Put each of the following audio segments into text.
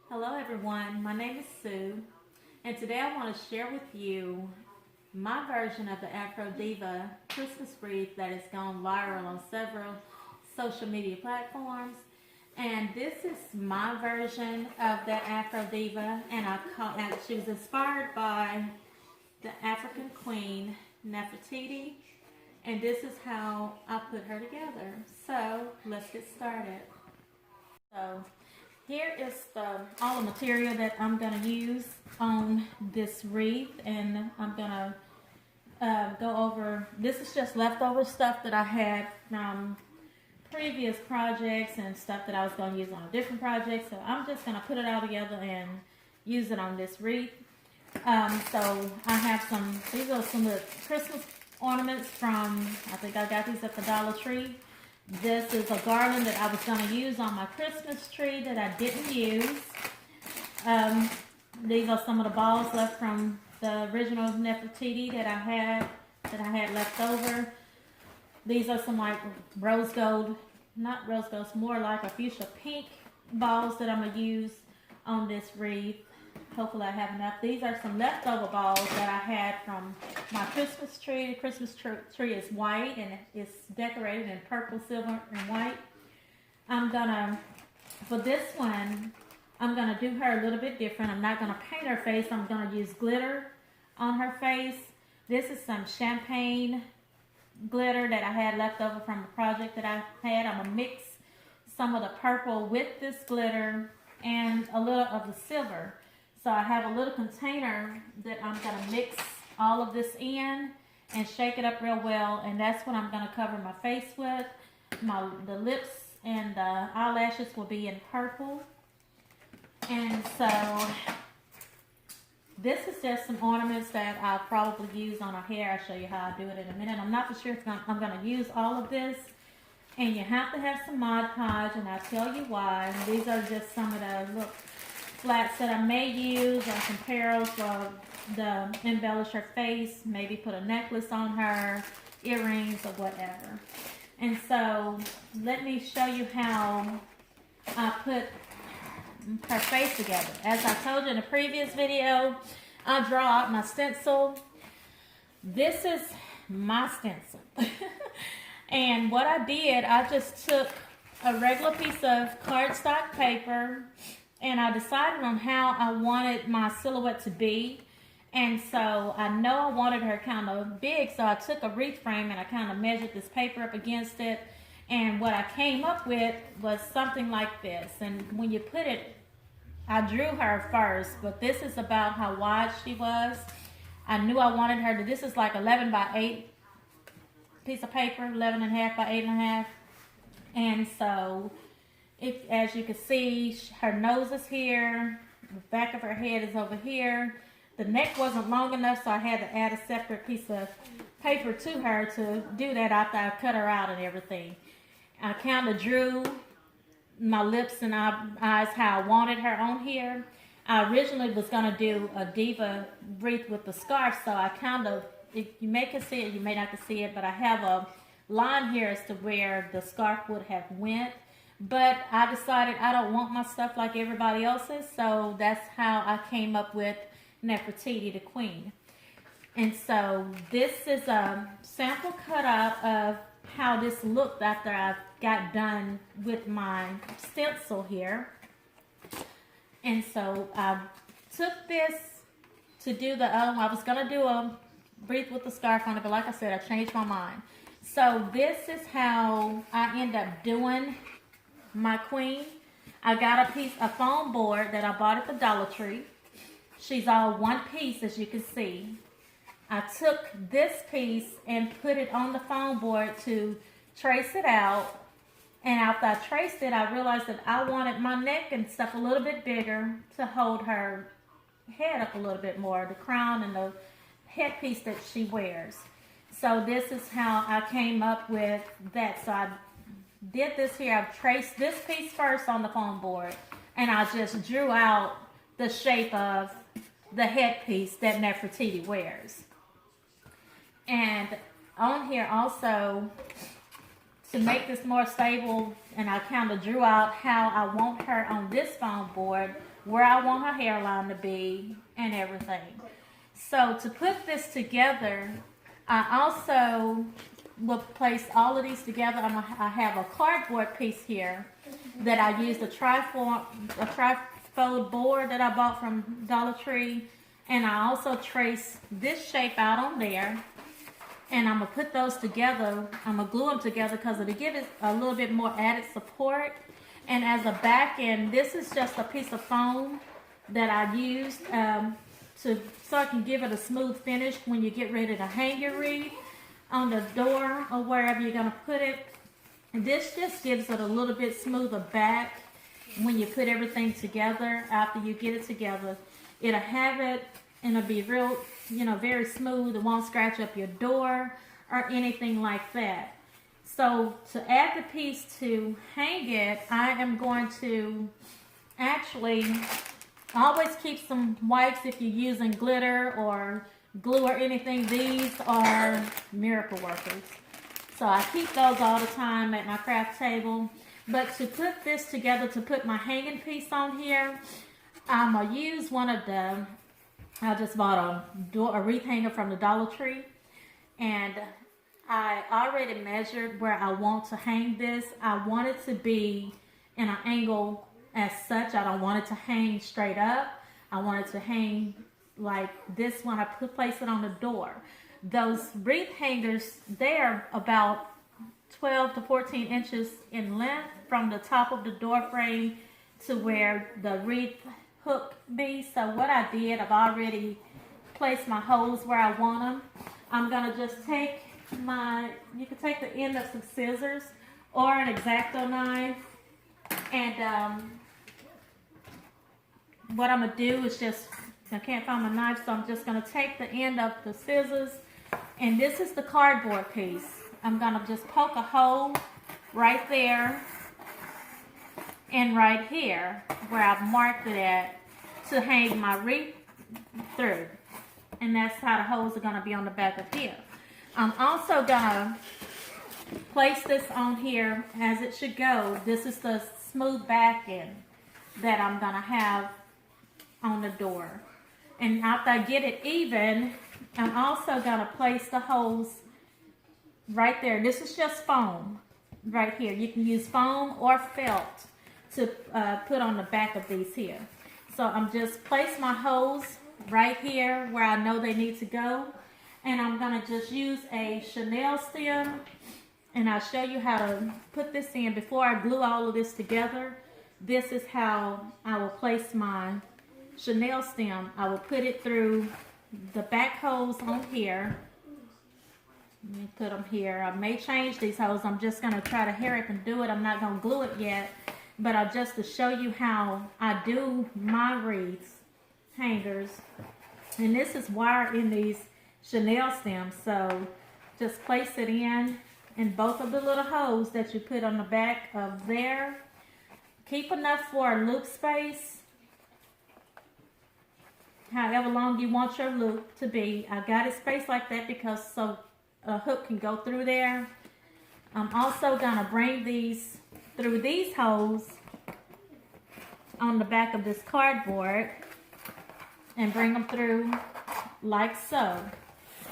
Hello everyone, my name is Sue, and today I want to share with you my version of the Afro Diva Christmas wreath that has gone viral on several social media platforms. And this is my version of the Afro Diva, and she was inspired by the African queen Nefertiti, and this is how I put her together. So let's get started. So here is all the material that I'm going to use on this wreath, and I'm going to go over, this is just leftover stuff that I had from previous projects and stuff that I was going to use on a different project. So I'm just going to put it all together and use it on this wreath. So I have these are some of the Christmas ornaments from, I think I got these at the Dollar Tree. This is a garland that I was going to use on my Christmas tree that I didn't use. These are some of the balls left from the original Nefertiti that I had left over. These are some like rose gold, not rose gold, it's more like a fuchsia pink balls that I'm going to use on this wreath. Hopefully I have enough. These are some leftover balls that I had from my Christmas tree. The Christmas tree is white and it's decorated in purple, silver, and white. For this one, I'm going to do her a little bit different. I'm not going to paint her face. I'm going to use glitter on her face. This is some champagne glitter that I had left over from a project that I had. I'm going to mix some of the purple with this glitter and a little of the silver. So I have a little container that I'm going to mix all of this in and shake it up real well. And that's what I'm going to cover my face with. The lips and the eyelashes will be in purple. And so this is just some ornaments that I'll probably use on her hair. I'll show you how I do it in a minute. I'm not for sure if I'm going to use all of this. And you have to have some Mod Podge, and I'll tell you why. These are just some of the flats that I may use, or some pearls for the embellish her face, maybe put a necklace on her, earrings, or whatever. And so let me show you how I put her face together. As I told you in a previous video, I draw out my stencil. This is my stencil. And what I did, I just took a regular piece of cardstock paper and I decided on how I wanted my silhouette to be. And so I know I wanted her kind of big, so I took a wreath frame and I kind of measured this paper up against it. And what I came up with was something like this. And when you put it, I drew her first, but this is about how wide she was. I knew I wanted her to, this is like 11 by 8 piece of paper, 11 and a half by 8 and a half. And so, as you can see, her nose is here, the back of her head is over here. The neck wasn't long enough, so I had to add a separate piece of paper to her to do that after I cut her out and everything. I kind of drew my lips and eyes how I wanted her on here. I originally was going to do a Diva wreath with the scarf, so I kind of, you may can see it, you may not can see it, but I have a line here as to where the scarf would have went. But I decided I don't want my stuff like everybody else's, so that's how I came up with Nefertiti, the queen. And so this is a sample cutout of how this looked after I got done with my stencil here. And so I took this to do I was going to do a wreath with the scarf on it, but like I said, I changed my mind. So this is how I end up doing my queen. I got a foam board that I bought at the Dollar Tree. She's all one piece, as you can see. I took this piece and put it on the foam board to trace it out. And after I traced it, I realized that I wanted my neck and stuff a little bit bigger to hold her head up a little bit more, the crown and the headpiece that she wears. So this is how I came up with that. So I did this here. I've traced this piece first on the foam board, and I just drew out the shape of the headpiece that Nefertiti wears. And on here also, to make this more stable, and I kind of drew out how I want her on this foam board where I want her hairline to be and everything. So to put this together, I also will place all of these together. I have a cardboard piece here that I used a trifold board that I bought from Dollar Tree, and I also trace this shape out on there, and I'm gonna put those together. I'm gonna glue them together because it'll give it a little bit more added support. And as a back end, this is just a piece of foam that I used so I can give it a smooth finish when you get ready to hang your wreath on the door or wherever you're gonna put it. And this just gives it a little bit smoother back when you put everything together. After you get it together, it'll have it and it'll be real, very smooth. It won't scratch up your door or anything like that. So to add the piece to hang it, I am going to actually always keep some wipes if you're using glitter or glue or anything. These are miracle workers. So I keep those all the time at my craft table. But to put this together, to put my hanging piece on here, I'm going to use one of the, I just bought a wreath hanger from the Dollar Tree. And I already measured where I want to hang this. I want it to be in an angle as such. I don't want it to hang straight up. I want it to hang like this when I place it on the door. Those wreath hangers, they're about 12 to 14 inches in length from the top of the door frame to where the wreath hook be. So what I did, I've already placed my holes where I want them. I'm gonna just take you can take the end of some scissors or an X-Acto knife, and what I'm gonna do is I can't find my knife, so I'm just gonna take the end of the scissors, and this is the cardboard piece. I'm gonna just poke a hole right there and right here where I've marked it at to hang my wreath through, and that's how the holes are gonna be on the back of here. I'm also gonna place this on here as it should go. This is the smooth back end that I'm gonna have on the door. And after I get it even, I'm also gonna place the holes right there. This is just foam right here. You can use foam or felt to put on the back of these here. So I'm just place my holes right here where I know they need to go. And I'm gonna just use a chenille stem, and I'll show you how to put this in. Before I glue all of this together, this is how I will place my chenille stem. I will put it through the back holes on here. Let me put them here. I may change these holes. I'm just gonna try to hurry up and do it. I'm not gonna glue it yet, but I'll just to show you how I do my wreaths hangers. And this is wire in these chenille stems, so just place it in both of the little holes that you put on the back of there. Keep enough for a loop space, however long you want your loop to be. I got it spaced like that because so a hook can go through there. I'm also gonna bring these through these holes on the back of this cardboard and bring them through like so.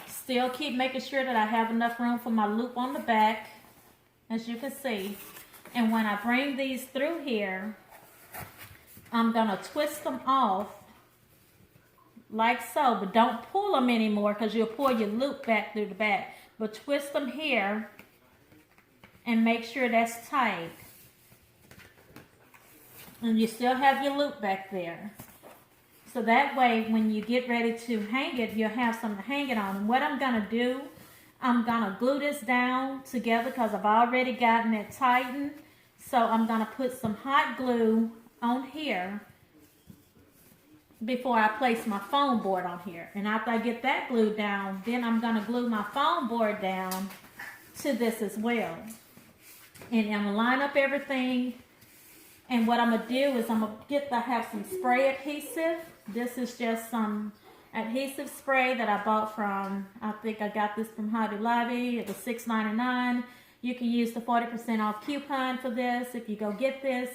Still keep making sure that I have enough room for my loop on the back, as you can see. And when I bring these through here, I'm gonna twist them off like so, but don't pull them anymore because you'll pull your loop back through the back. But twist them here and make sure that's tight. And you still have your loop back there. So that way, when you get ready to hang it, you'll have something to hang it on. And what I'm gonna do, I'm gonna glue this down together because I've already gotten it tightened. So I'm gonna put some hot glue on here before I place my foam board on here. And after I get that glued down, then I'm gonna glue my foam board down to this as well. And I'm gonna line up everything. And what I'm gonna do is I'm gonna have some spray adhesive. This is just some adhesive spray that I bought from, I think I got this from Hobby Lobby. It was $6.99. You can use the 40% off coupon for this if you go get this.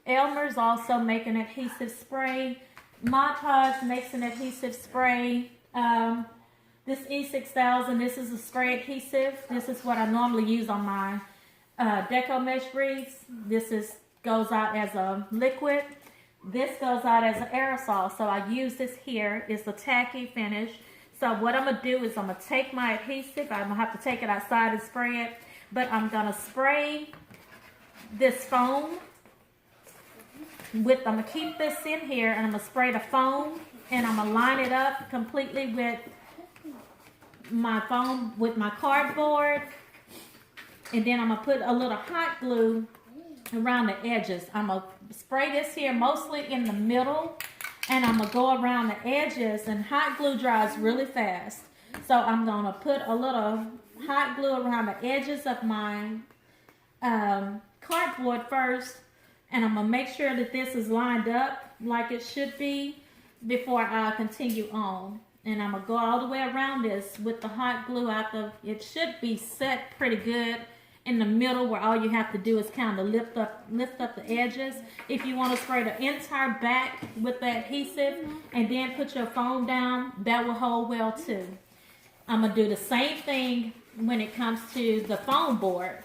Elmer's also make an adhesive spray. Mod Podge makes an adhesive spray. This E6000, this is a spray adhesive. This is what I normally use on my deco mesh wreaths. Goes out as a liquid. This goes out as an aerosol. So I use this here. It's a tacky finish. So what I'm going to do is I'm going to take my adhesive. I'm going to have to take it outside and spray it. But I'm going to spray this foam. I'm going to keep this in here and I'm going to spray the foam. And I'm going to line it up completely with my foam, with my cardboard. And then I'm going to put a little hot glue around the edges. I'm going to spray this here mostly in the middle. And I'm going to go around the edges, and hot glue dries really fast. So I'm going to put a little hot glue around the edges of my cardboard first. And I'm going to make sure that this is lined up like it should be before I continue on. And I'm going to go all the way around this with the hot glue it should be set pretty good in the middle, where all you have to do is kind of lift up the edges. If you want to spray the entire back with the adhesive and then put your foam down, that will hold well too. I'm going to do the same thing when it comes to the foam board.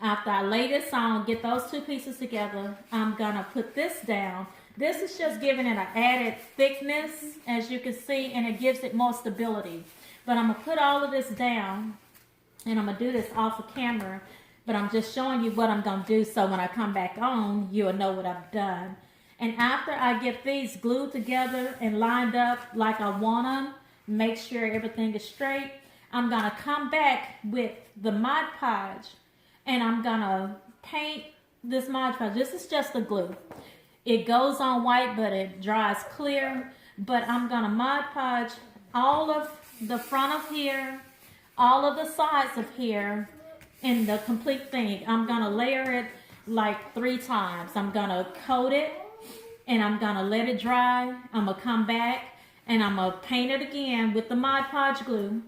After I lay this on, get those two pieces together, I'm going to put this down. This is just giving it an added thickness, as you can see, and it gives it more stability. But I'm going to put all of this down. And I'm going to do this off of camera, but I'm just showing you what I'm going to do so when I come back on, you'll know what I've done. And after I get these glued together and lined up like I want them, make sure everything is straight, I'm going to come back with the Mod Podge and I'm going to paint this Mod Podge. This is just the glue. It goes on white, but it dries clear. But I'm going to Mod Podge all of the front of here, all of the sides of here, and the complete thing. I'm going to layer it like 3 times. I'm going to coat it, and I'm going to let it dry. I'm going to come back, and I'm going to paint it again with the Mod Podge glue.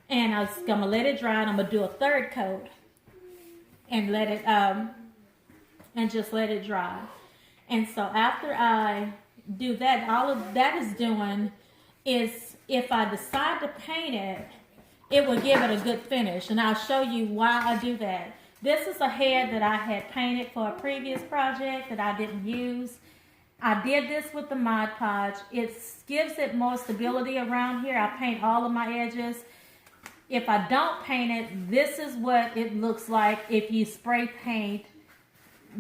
And I'm going to let it dry, and I'm going to do a 3rd coat. And let it, and just let it dry. And so after I do that, all of that is doing is, if I decide to paint it, it will give it a good finish, and I'll show you why I do that. This is a head that I had painted for a previous project that I didn't use. I did this with the Mod Podge. It gives it more stability around here. I paint all of my edges. If I don't paint it, this is what it looks like if you spray paint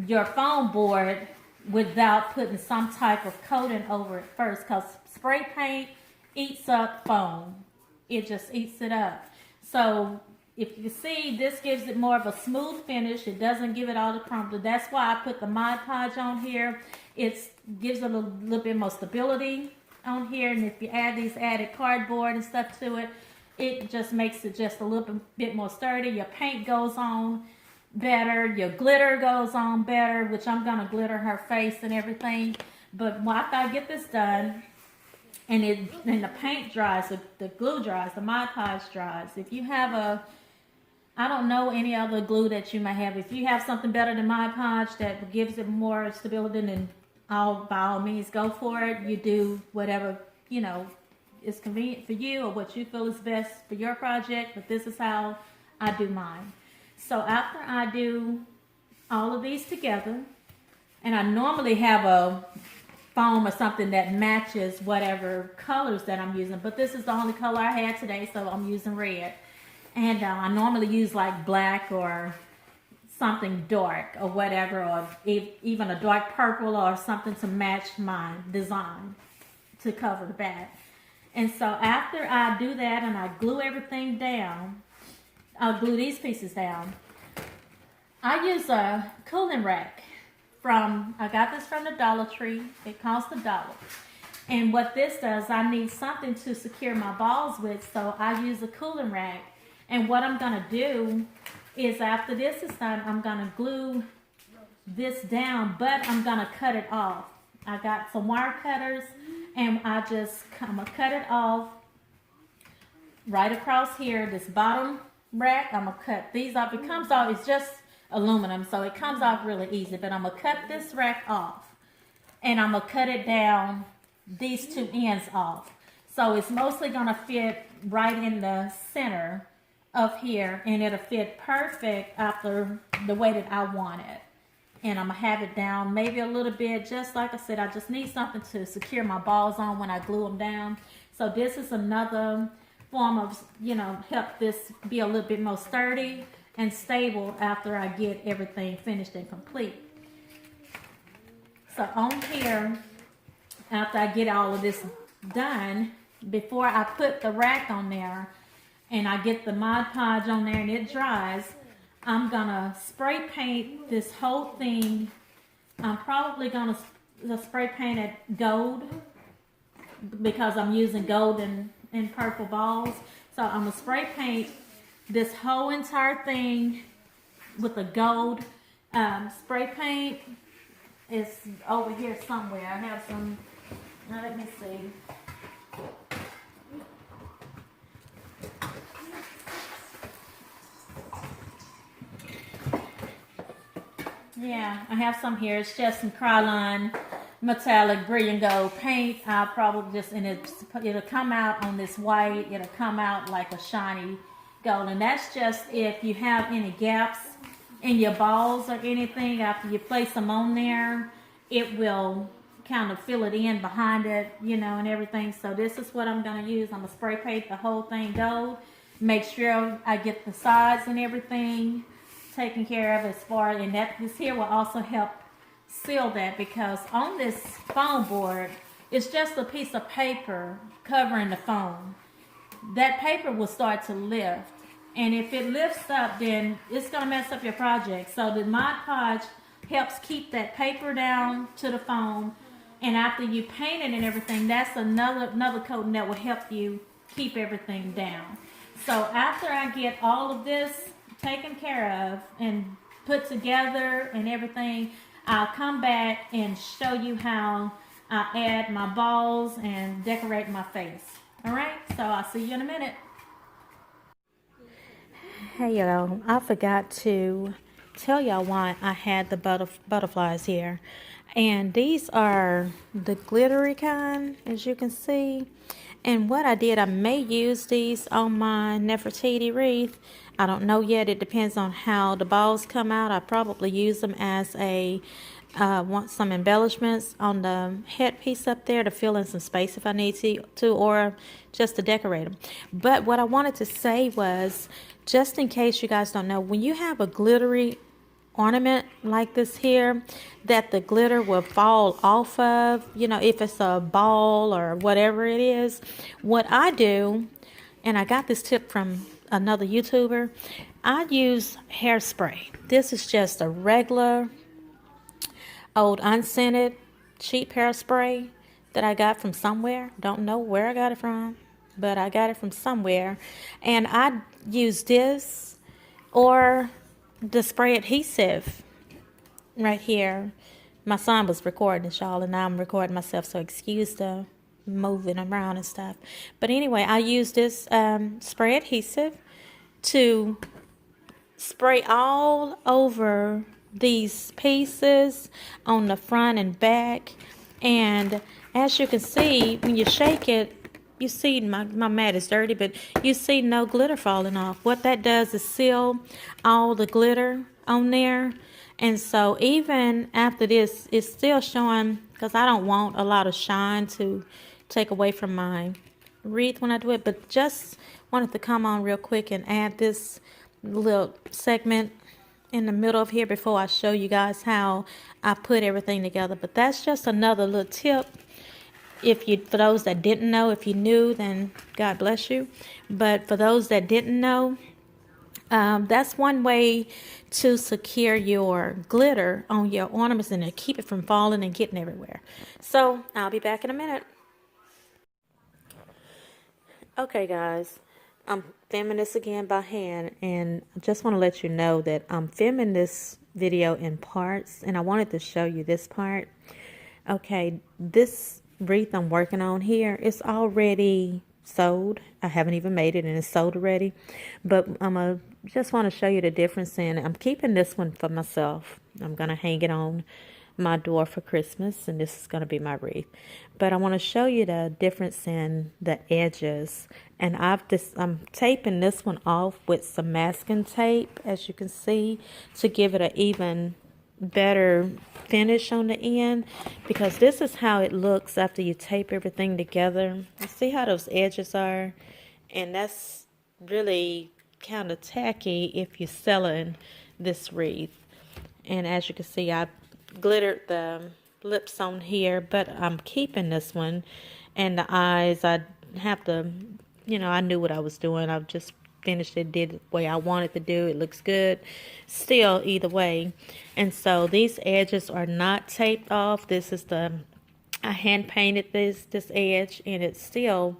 your foam board without putting some type of coating over it first, because spray paint eats up foam. It just eats it up. So if you see, this gives it more of a smooth finish. It doesn't give it all the crumble. That's why I put the Mod Podge on here. It gives it a little bit more stability on here. And if you add these added cardboard and stuff to it, it just makes it just a little bit more sturdy. Your paint goes on better. Your glitter goes on better, which I'm going to glitter her face and everything. But after I get this done, and the paint dries, the glue dries, the Mod Podge dries. If you have I don't know any other glue that you may have. If you have something better than Mod Podge that gives it more stability, then by all means go for it. You do whatever, is convenient for you or what you feel is best for your project. But this is how I do mine. So after I do all of these together, and I normally have a foam or something that matches whatever colors that I'm using, but this is the only color I had today, so I'm using red. And I normally use like black or something dark or whatever, or even a dark purple or something to match my design to cover the back. And so after I do that and I glue everything down, I'll glue these pieces down. I use a cooling rack. I got this from the Dollar Tree. It costs $1. And what this does, I need something to secure my balls with, so I use a cooling rack. And what I'm going to do is, after this is done, I'm going to glue this down, but I'm going to cut it off. I got some wire cutters, and I'm going to cut it off right across here, this bottom rack. I'm going to cut these off. It comes off, it's just aluminum, so it comes off really easy. But I'm gonna cut this rack off, and I'm gonna cut it down these two ends off. So it's mostly gonna fit right in the center of here, and it'll fit perfect after the way that I want it. And I'm gonna have it down maybe a little bit, just like I said, I just need something to secure my balls on when I glue them down. So this is another form of, you know, help this be a little bit more sturdy and stable after I get everything finished and complete. So on here, after I get all of this done, before I put the rack on there and I get the Mod Podge on there and it dries, I'm gonna spray paint this whole thing. I'm probably gonna spray paint it gold because I'm using gold and purple balls. So I'm gonna spray paint this whole entire thing with the gold spray paint. It's over here somewhere. I have some, now let me see. Yeah, I have some here. It's just some Krylon metallic brilliant gold paint. I'll probably just, and it'll come out on this white. It'll come out like a shiny gold. And that's just if you have any gaps in your balls or anything. After you place them on there, it will kind of fill it in behind it, you know, and everything. So this is what I'm going to use. I'm going to spray paint the whole thing gold. Make sure I get the sides and everything taken care of as far, and that this here will also help seal that, because on this foam board, it's just a piece of paper covering the foam. That paper will start to lift, and if it lifts up, then it's going to mess up your project. So the Mod Podge helps keep that paper down to the foam, and after you paint it and everything, that's another coating that will help you keep everything down. So after I get all of this taken care of and put together and everything, I'll come back and show you how I add my balls and decorate my face. All right, so I'll see you in a minute. Hey y'all, I forgot to tell y'all why I had the butterflies here. And these are the glittery kind, as you can see. And what I did, I may use these on my Nefertiti wreath. I don't know yet. It depends on how the balls come out. I probably use them as a want some embellishments on the headpiece up there to fill in some space if I need to, or just to decorate them. But what I wanted to say was, just in case you guys don't know, when you have a glittery ornament like this here that the glitter will fall off of, you know, if it's a ball or whatever it is, what I do, and I got this tip from another YouTuber, I use hairspray. This is just a regular old unscented cheap hairspray that I got from somewhere. Don't know where I got it from, but I got it from somewhere. And I use this or the spray adhesive right here. My son was recording this, y'all, and now I'm recording myself, so excuse the moving around and stuff. But anyway, I use this spray adhesive to spray all over these pieces on the front and back. And as you can see, when you shake it, you see my mat is dirty, but you see no glitter falling off. What that does is seal all the glitter on there. And so even after this, it's still showing, because I don't want a lot of shine to take away from my wreath when I do it. But just wanted to come on real quick and add this little segment in the middle of here before I show you guys how I put everything together. But that's just another little tip. For those that didn't know, if you knew, then God bless you. But for those that didn't know, that's one way to secure your glitter on your ornaments and to keep it from falling and getting everywhere. So I'll be back in a minute. Okay, guys, I'm filming this again by hand, and I just want to let you know that I'm filming this video in parts, and I wanted to show you this part. Okay, this wreath I'm working on here is already sewed. I haven't even made it and it's sewed already. But just want to show you the difference in, I'm keeping this one for myself. I'm going to hang it on my door for Christmas, and this is going to be my wreath. But I want to show you the difference in the edges. And I'm taping this one off with some masking tape, as you can see, to give it an even better finish on the end, because this is how it looks after you tape everything together. You see how those edges are, and that's really kind of tacky if you're selling this wreath. And as you can see, I glittered the lips on here, but I'm keeping this one. And the eyes, I have to, I knew what I was doing. I just finished it, did it the way I wanted to do. It looks good still either way. And so these edges are not taped off. This is I hand painted this edge, and it's still,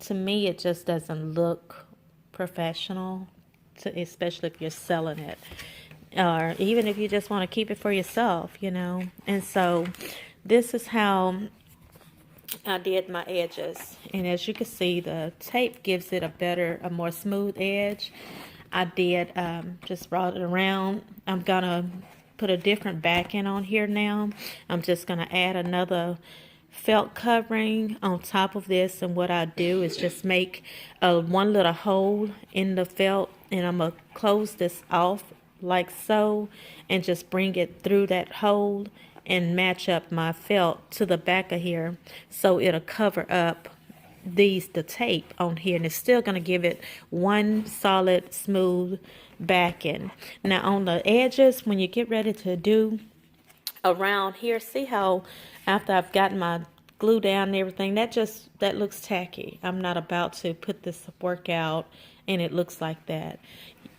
to me, it just doesn't look professional, especially if you're selling it. Or even if you just want to keep it for yourself, And so this is how I did my edges. And as you can see, the tape gives it a more smooth edge. I did just brought it around. I'm going to put a different backing on here now. I'm just going to add another felt covering on top of this. And what I do is just make one little hole in the felt. And I'm going to close this off like so, and just bring it through that hole and match up my felt to the back of here, so it'll cover up the tape on here, and it's still going to give it one solid smooth backing. Now on the edges, when you get ready to do around here, see how after I've gotten my glue down and everything, that looks tacky. I'm not about to put this work out and it looks like that.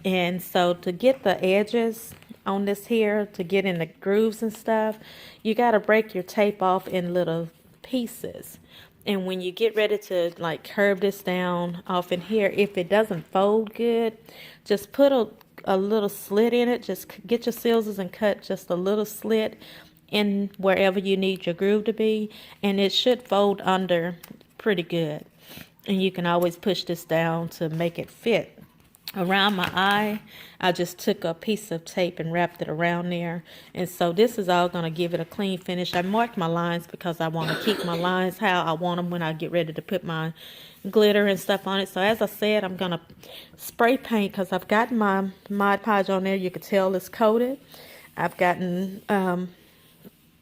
And so to get the edges on this here, to get in the grooves and stuff, you got to break your tape off in little pieces. And when you get ready to like curve this down off in here, if it doesn't fold good, just put a little slit in it. Just get your scissors and cut just a little slit in wherever you need your groove to be, and it should fold under pretty good. And you can always push this down to make it fit. Around my eye, I just took a piece of tape and wrapped it around there. And so this is all going to give it a clean finish. I marked my lines because I want to keep my lines how I want them when I get ready to put my glitter and stuff on it. So as I said, I'm going to spray paint because I've gotten my Mod Podge on there. You can tell it's coated. I've gotten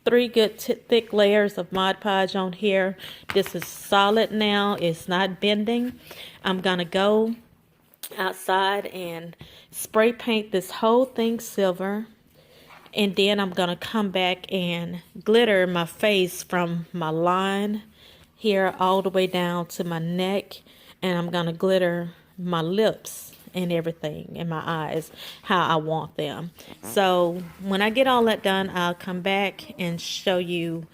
3 good thick layers of Mod Podge on here. This is solid now. It's not bending. I'm going to go outside and spray paint this whole thing silver, and then I'm gonna come back and glitter my face from my line here all the way down to my neck, and I'm gonna glitter my lips and everything and my eyes how I want them. So when I get all that done, I'll come back and show you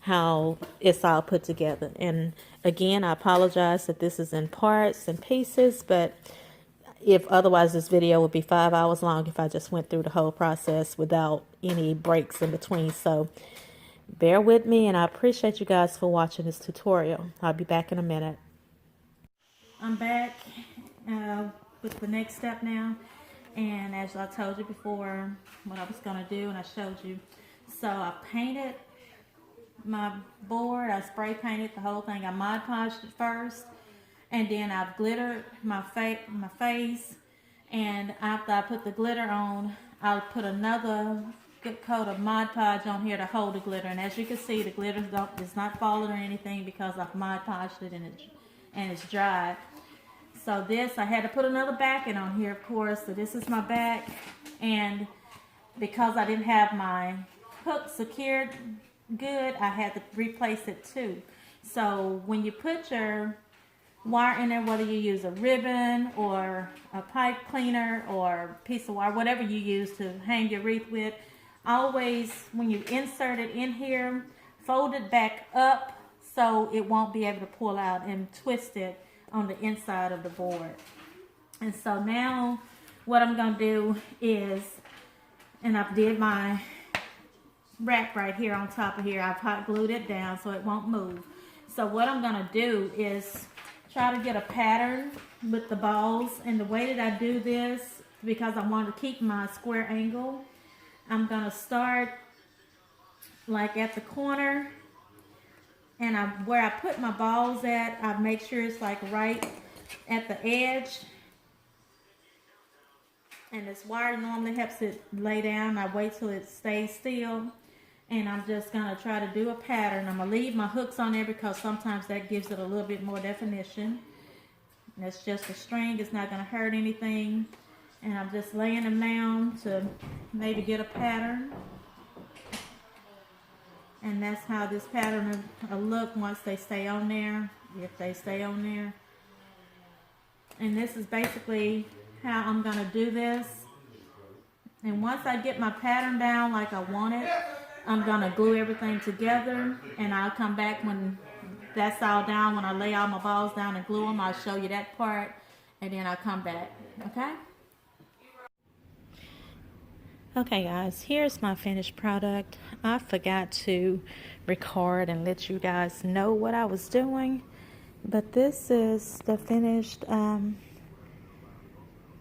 how it's all put together. And again, I apologize that this is in parts and pieces, but if otherwise this video would be 5 hours long if I just went through the whole process without any breaks in between. So bear with me, and I appreciate you guys for watching this tutorial. I'll be back in a minute. I'm back with the next step now, and as I told you before what I was going to do, and I showed you. So I painted my board, I spray painted the whole thing. I Mod Podged it first, and then I've glittered my face, and after I put the glitter on, I'll put another good coat of Mod Podge on here to hold the glitter. And as you can see, the glitter is not falling or anything because I've Mod Podged it and it's dry. So this, I had to put another backing on here, of course. So this is my back, and because I didn't have my hook secured good, I had to replace it too. So when you put your wire in there, whether you use a ribbon or a pipe cleaner or a piece of wire, whatever you use to hang your wreath with, always when you insert it in here, fold it back up so it won't be able to pull out, and twist it on the inside of the board. And so now what I'm going to do is, and I've did my wrap right here on top of here, I've hot glued it down so it won't move. So what I'm going to do is try to get a pattern with the balls. And the way that I do this, because I want to keep my square angle, I'm going to start like at the corner, and where I put my balls at, I make sure it's like right at the edge. And this wire normally helps it lay down. I wait till it stays still. And I'm just going to try to do a pattern. I'm going to leave my hooks on there because sometimes that gives it a little bit more definition. And it's just a string. It's not going to hurt anything. And I'm just laying them down to maybe get a pattern. And that's how this pattern will look once they stay on there, if they stay on there. And this is basically how I'm going to do this. And once I get my pattern down like I want it, I'm going to glue everything together. And I'll come back when that's all down. When I lay all my balls down and glue them, I'll show you that part. And then I'll come back. Okay? Okay guys, here's my finished product. I forgot to record and let you guys know what I was doing, but this is the finished my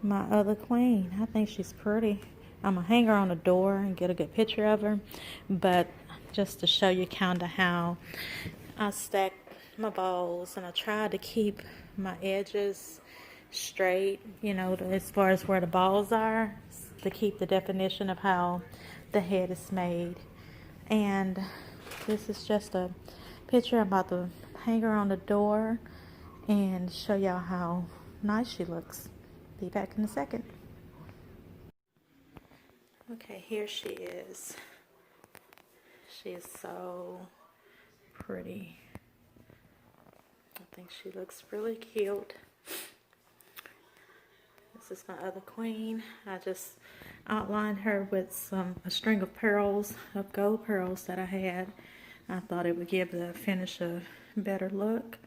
other queen. I think she's pretty. I'm gonna hang her on the door and get a good picture of her, but just to show you kind of how I stack my balls, and I try to keep my edges straight, you know, as far as where the balls are, to keep the definition of how the head is made. And this is just a picture. I'm about to hang her on the door and show y'all how nice she looks. Be back in a second. Okay, here she is. She is so pretty. I think she looks really cute. This is my other queen. I just outlined her with a string of pearls, of gold pearls that I had. I thought it would give the finish a better look.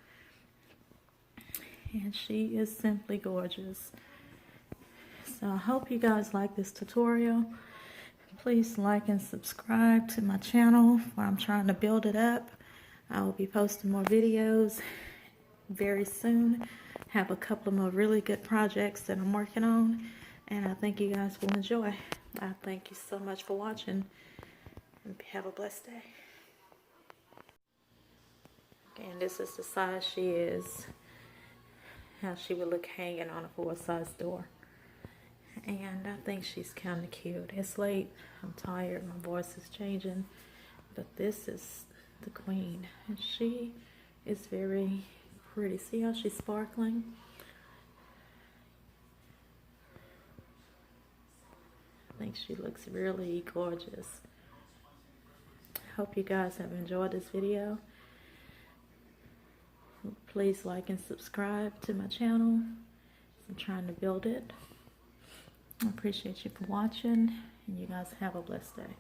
And she is simply gorgeous. So I hope you guys like this tutorial. Please like and subscribe to my channel while I'm trying to build it up. I will be posting more videos very soon. Have a couple of more really good projects that I'm working on, and I think you guys will enjoy. I thank you so much for watching, and have a blessed day. Okay, and this is the size she is, how she would look hanging on a 4-size door. And I think she's kind of cute. It's late, I'm tired, my voice is changing, but this is the queen, and she is very pretty. See how she's sparkling? I think she looks really gorgeous. Hope you guys have enjoyed this video. Please like and subscribe to my channel. I'm trying to build it. I appreciate you for watching, and you guys have a blessed day.